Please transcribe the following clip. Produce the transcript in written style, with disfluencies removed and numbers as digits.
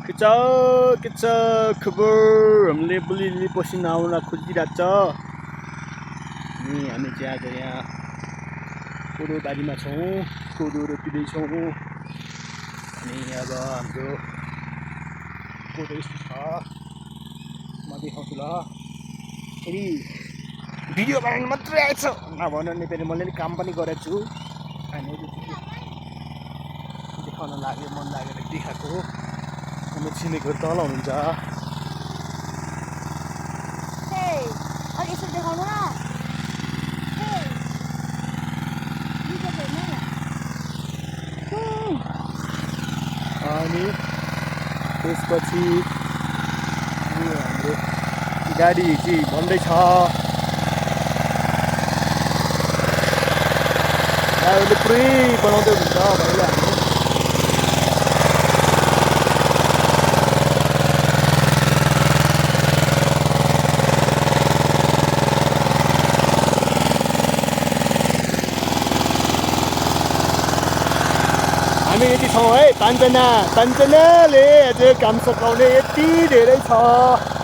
के छ खबर हामीले बुलिली पसिना आउन खोजिरहेछ अनि हामी चाहिँ आज यहाँ कोदो बारीमा छौँ कोदो रोपिँदैछौँ अनि अब हाम्रो कोदो यस्तो छ म देखाउँछु ल फेरि भिडियो बनाउनु मात्रै आएछ नभन नि फेरि मैले काम पनि गरेको छु अनि देखाउन लाग्यो मन लागेर देखाएको हाम्रो छिमेकीहरू तल हुनुहुन्छ अनि त्यसपछि हाम्रो गाडी चाहिँ भन्दैछ ड्राइभरले पुरै बनाउँदै हुन्छ भनेर हामी यति छौँ है पाँचजनाले अझै काम सघाउने यति धेरै छ